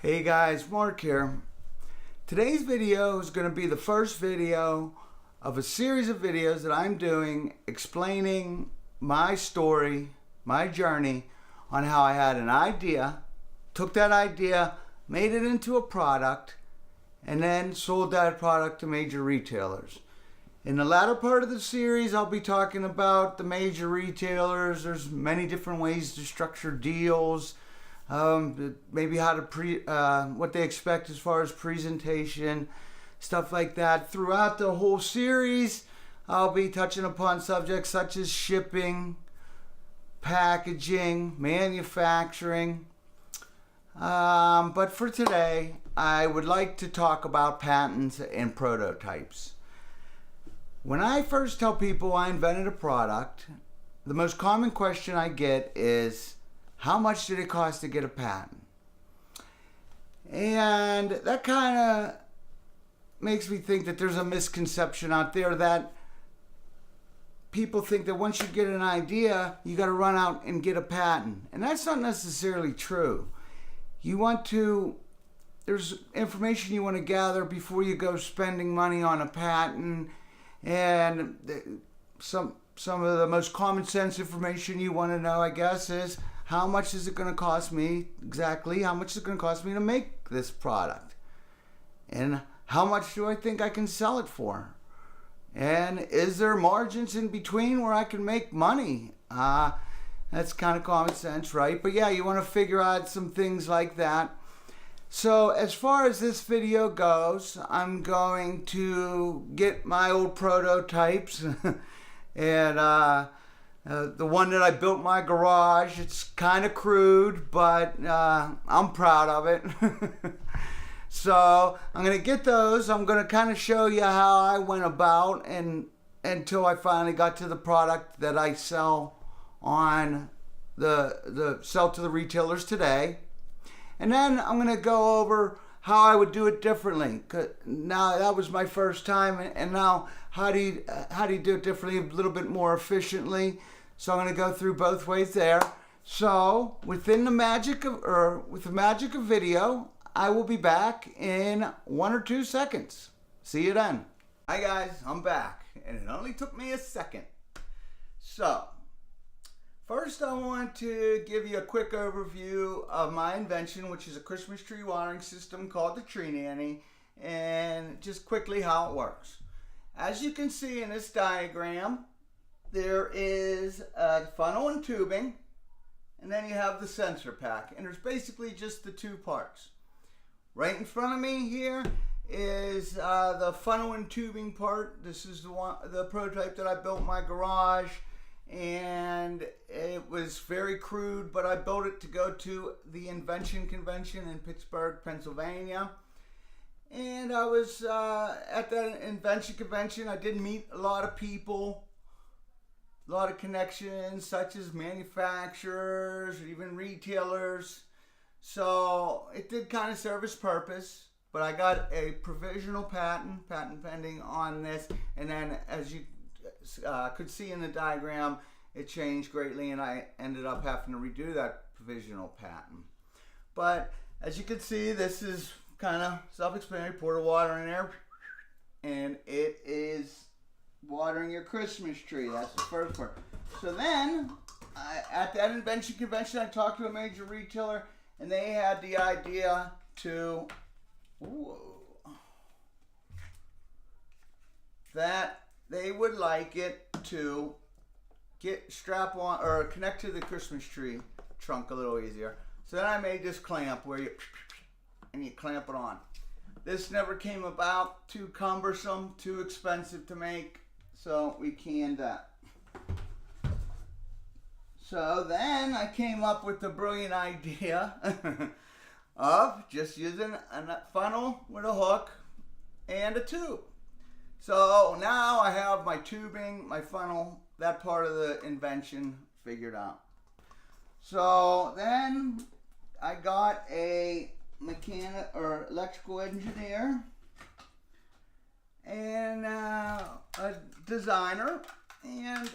Hey guys, Mark here. Today's video is going to be the first video of a series of videos that I'm doing explaining my story, my journey on how I had an idea, took that idea, made it into a product, and then sold that product to major retailers. In the latter part of the series, I'll be talking about the major retailers. There's many different ways to structure deals. Maybe how to what they expect as far as presentation, stuff like that. Throughout the whole series, I'll be touching upon subjects such as shipping, packaging, manufacturing. But for today, I would like to talk about patents and prototypes. When I first tell people I invented a product, the most common question I get is, how much did it cost to get a patent? And that kind of makes me think that there's a misconception out there that people think that once you get an idea, you got to run out and get a patent. And that's not necessarily true. There's information you want to gather before you go spending money on a patent. And some of the most common sense information you want to know, I guess, is how much is it going to cost me exactly? How much is it going to cost me to make this product? And how much do I think I can sell it for? And is there margins in between where I can make money? That's kind of common sense, right? But yeah, you want to figure out some things like that. So as far as this video goes, I'm going to get my old prototypes and the one that I built in my garage. It's kind of crude, but I'm proud of it. So I'm going to get those. I'm going to kind of show you how I went about until I finally got to the product that I sell on sell to the retailers today. And then I'm going to go over how I would do it differently. Now that was my first time, and now how do you do it differently, a little bit more efficiently? So I'm going to go through both ways there. So with the magic of video, I will be back in 1 or 2 seconds. See you then. Hi guys, I'm back, and it only took me a second. So first, I want to give you a quick overview of my invention, which is a Christmas tree watering system called the Tree Nanny, and just quickly how it works. As you can see in this diagram, there is a funnel and tubing, and then you have the sensor pack, and there's basically just the two parts. Right in front of me here is the funnel and tubing part. This is the prototype that I built in my garage. And it was very crude, but I built it to go to the Invention convention in Pittsburgh, Pennsylvania. And I was at that Invention convention. I did meet a lot of people, a lot of connections, such as manufacturers, or even retailers. So it did kind of serve its purpose, but I got a provisional patent pending on this. And then, as you could see in the diagram, it changed greatly, and I ended up having to redo that provisional patent. But as you can see, this is kind of self-explanatory. Pour the water in there, and it is watering your Christmas tree. That's the first part. So then, at that Invention convention, I talked to a major retailer, and they had the idea to that they would like it to strap on or connect to the Christmas tree trunk a little easier. So then I made this clamp where you clamp it on. This never came about, too cumbersome, too expensive to make, so we canned that. So then I came up with the brilliant idea of just using a funnel with a hook and a tube. So now I have my tubing, my funnel, that part of the invention figured out. So then I got a mechanic or electrical engineer and a designer, and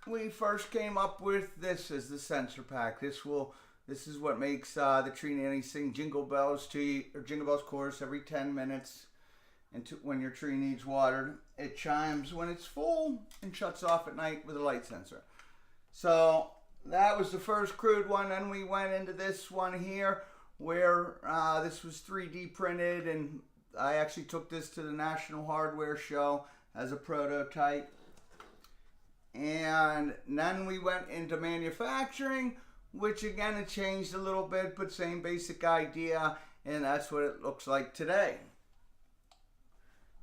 we first came up with this as the sensor pack. This This is what makes the tree nanny sing Jingle Bells to you, or Jingle Bells chorus every 10 minutes. And when your tree needs watered, it chimes when it's full and shuts off at night with a light sensor. So that was the first crude one. Then we went into this one here where this was 3D printed, and I actually took this to the National Hardware Show as a prototype. And then we went into manufacturing, which again it changed a little bit, but same basic idea, and that's what it looks like today.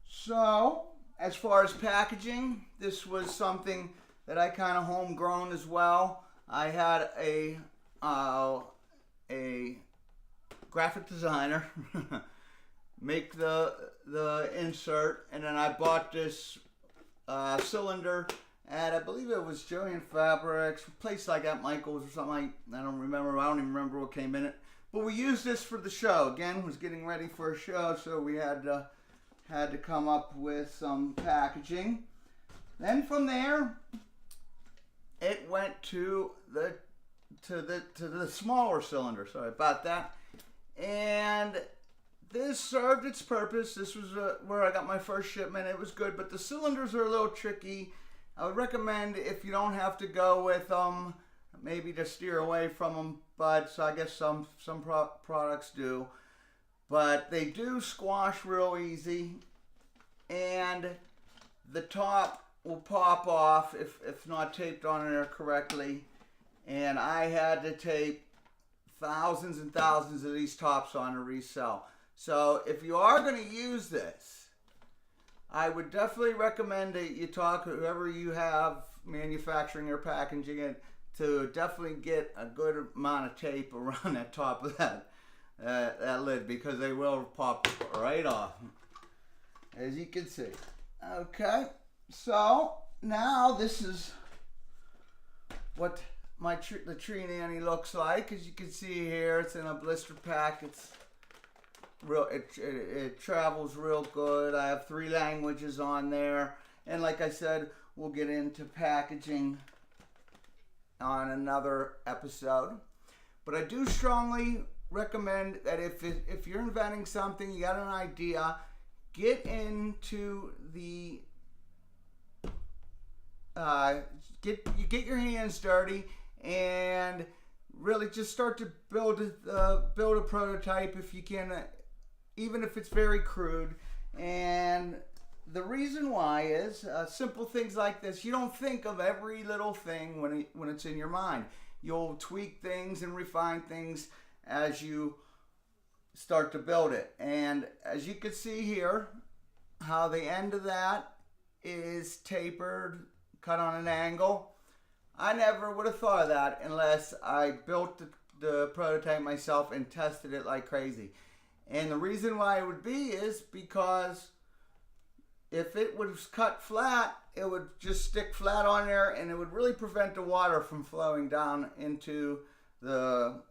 So as far as packaging, this was something that I kind of homegrown as well. I had a graphic designer make the insert, and then I bought this cylinder at, I believe it was Joann Fabrics, a place like at Michael's or something I don't remember. I don't even remember what came in it. But we used this for the show. Again, was getting ready for a show, so we had to come up with some packaging. Then from there, it went to the smaller cylinder. Sorry about that. And this served its purpose. This was where I got my first shipment. It was good, but the cylinders are a little tricky. I would recommend, if you don't have to go with them, maybe to steer away from them. But so I guess some products do. But they do squash real easy, and the top will pop off if not taped on there correctly. And I had to tape thousands and thousands of these tops on to resell. So if you are going to use this, I would definitely recommend that you talk to whoever you have manufacturing or packaging it to definitely get a good amount of tape around that top of that lid, because they will pop right off, as you can see. Okay, so now this is what the tree nanny looks like. As you can see here, it's in a blister pack. It's real. It travels real good. I have 3 languages on there, and like I said, we'll get into packaging on another episode. But I do strongly recommend that if you're inventing something, you got an idea, get into the get your hands dirty and really just start to build a prototype if you can, even if it's very crude. And the reason why is simple things like this. You don't think of every little thing when it's in your mind. You'll tweak things and refine things as you start to build it. And as you can see here, how the end of that is tapered, cut on an angle. I never would have thought of that unless I built the prototype myself and tested it like crazy. And the reason why it would be is because if it was cut flat, it would just stick flat on there, and it would really prevent the water from flowing down into the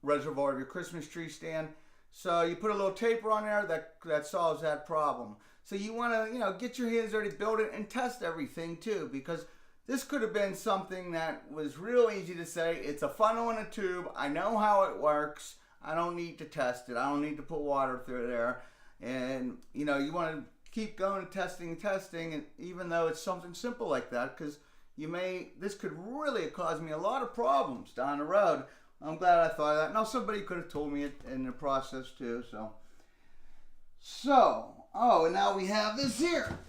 reservoir of your Christmas tree stand. So you put a little taper on there that solves that problem. So you want to, get your hands dirty, build it, and test everything too, because this could have been something that was real easy to say. It's a funnel in a tube. I know how it works. I don't need to test it. I don't need to put water through there. And you want to keep going, testing, and even though it's something simple like that, because this could really cause me a lot of problems down the road. I'm glad I thought of that. Now somebody could have told me it in the process too. And now we have this here.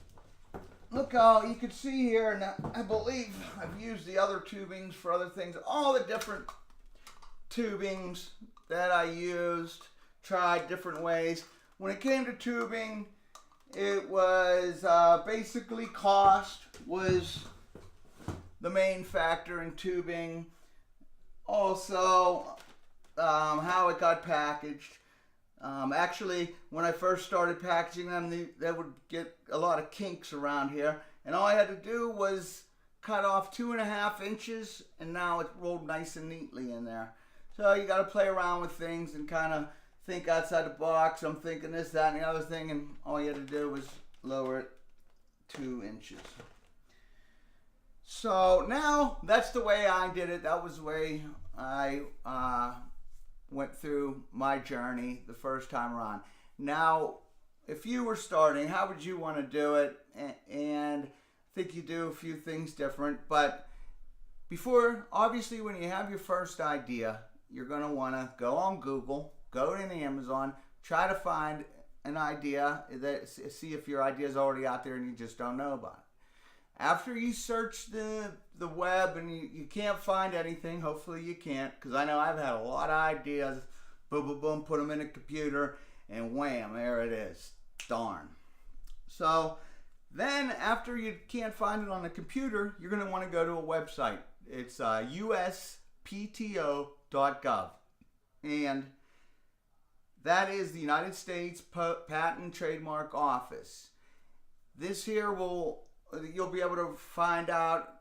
Look how you can see here, and I believe I've used the other tubings for other things. All the different tubings that I used, tried different ways. When it came to tubing, it was basically cost was the main factor in tubing. Also, how it got packaged. Actually, when I first started packaging them, they would get a lot of kinks around here. And all I had to do was cut off 2.5 inches, and now it rolled nice and neatly in there. So you got to play around with things and kind of think outside the box. I'm thinking this, that, and the other thing, and all you had to do was lower it 2 inches. So now that's the way I did it. That was the way I went through my journey the first time around. Now, if you were starting, how would you want to do it? And I think you do a few things different. But before, obviously, when you have your first idea, you're going to want to go on Google, go to Amazon, try to find an idea, see if your idea is already out there and you just don't know about it. After you search the web and you can't find anything, hopefully you can't, because I know I've had a lot of ideas, boom, boom, boom, put them in a computer, and wham, there it is. Darn. So then after you can't find it on the computer, you're going to want to go to a website. It's uspto.gov. And that is the United States Patent and Trademark Office. This here you'll be able to find out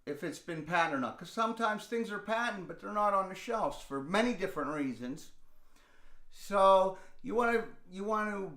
if it's been patented or not. Because sometimes things are patented, but they're not on the shelves for many different reasons. So you want to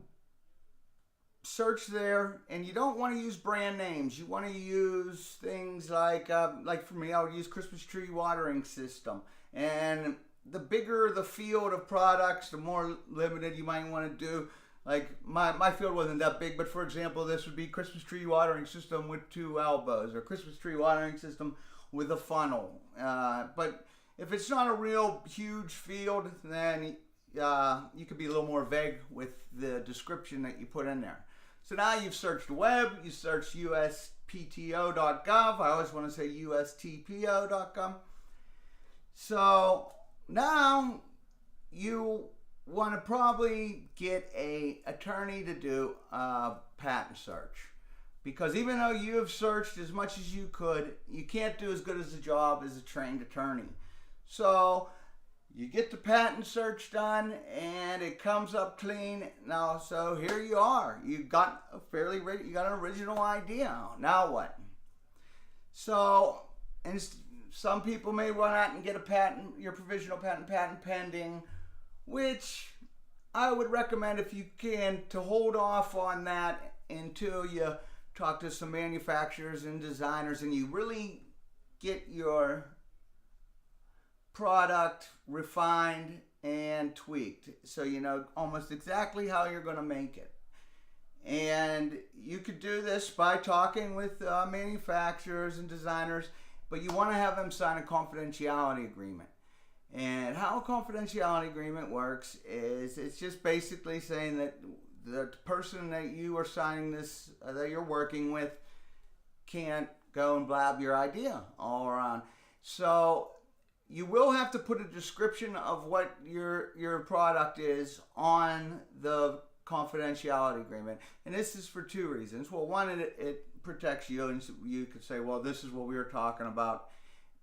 search there, and you don't want to use brand names. You want to use things like for me, I would use Christmas tree watering system. And the bigger the field of products, the more limited you might want to do. Like my field wasn't that big, but for example, this would be Christmas tree watering system with 2 elbows, or Christmas tree watering system with a funnel. But if it's not a real huge field, then you could be a little more vague with the description that you put in there. So now you've searched the web, you searched uspto.gov. I always want to say ustpo.gov. So now you want to probably get an attorney to do a patent search, because even though you have searched as much as you could, you can't do as good as a job as a trained attorney. So you get the patent search done and it comes up clean. Now, so here you are. You got an original idea. Now what? So, and some people may run out and get a patent, your provisional patent pending, which I would recommend, if you can, to hold off on that until you talk to some manufacturers and designers and you really get your product refined and tweaked, so you know almost exactly how you're going to make it. And you could do this by talking with manufacturers and designers, but you want to have them sign a confidentiality agreement. And how a confidentiality agreement works is it's just basically saying that the person that you are signing this, that you're working with, can't go and blab your idea all around. So you will have to put a description of what your product is on the confidentiality agreement. And this is for 2 reasons. Well, one, it protects you, and you could say, well, this is what we were talking about.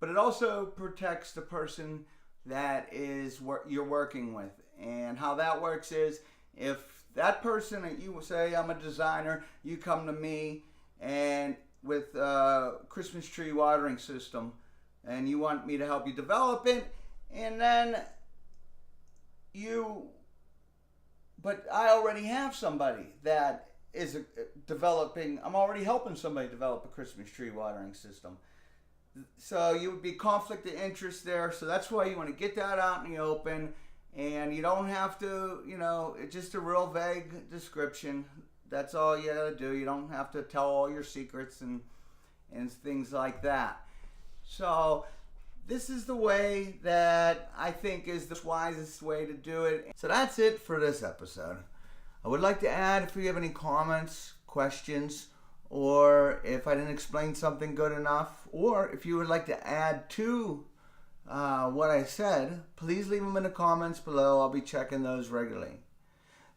But it also protects the person that is you're working with. And how that works is, if that person that you say, I'm a designer, you come to me and with a Christmas tree watering system, and you want me to help you develop it, and then but I already have somebody that is developing, I'm already helping somebody develop a Christmas tree watering system. So you would be conflict of interest there. So that's why you want to get that out in the open, and you don't have to, it's just a real vague description. That's all you got to do. You don't have to tell all your secrets and things like that. So this is the way that I think is the wisest way to do it. So that's it for this episode. I would like to add, if you have any comments, questions, or if I didn't explain something good enough, or if you would like to add to what I said, please leave them in the comments below. I'll be checking those regularly.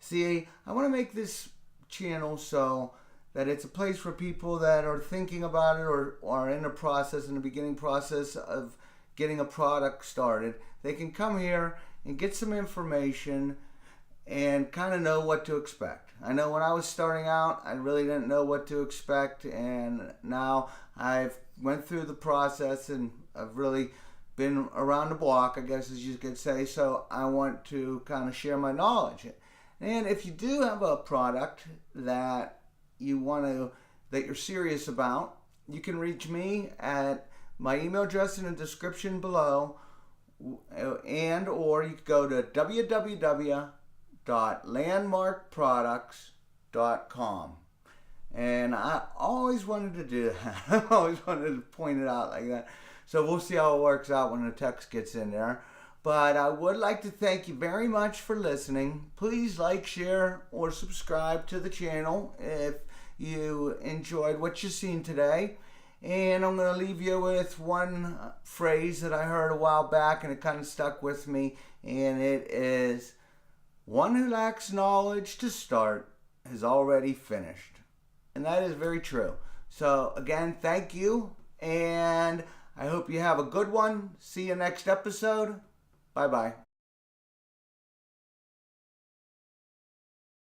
See, I want to make this channel so that it's a place for people that are thinking about it, or are in the beginning process of getting a product started. They can come here and get some information and kind of know what to expect. I know when I was starting out, I really didn't know what to expect, and now I've went through the process and I've really been around the block, I guess as you could say, so I want to kind of share my knowledge. And if you do have a product that you're serious about, you can reach me at my email address in the description below, and or you could go to www.landmarkproducts.com. And I always wanted to do that. I always wanted to point it out like that. So we'll see how it works out when the text gets in there. But I would like to thank you very much for listening. Please like, share, or subscribe to the channel if you enjoyed what you've seen today. And I'm going to leave you with one phrase that I heard a while back and it kind of stuck with me. And it is, one who lacks knowledge to start has already finished. And that is very true. So again, thank you. And I hope you have a good one. See you next episode. Bye-bye.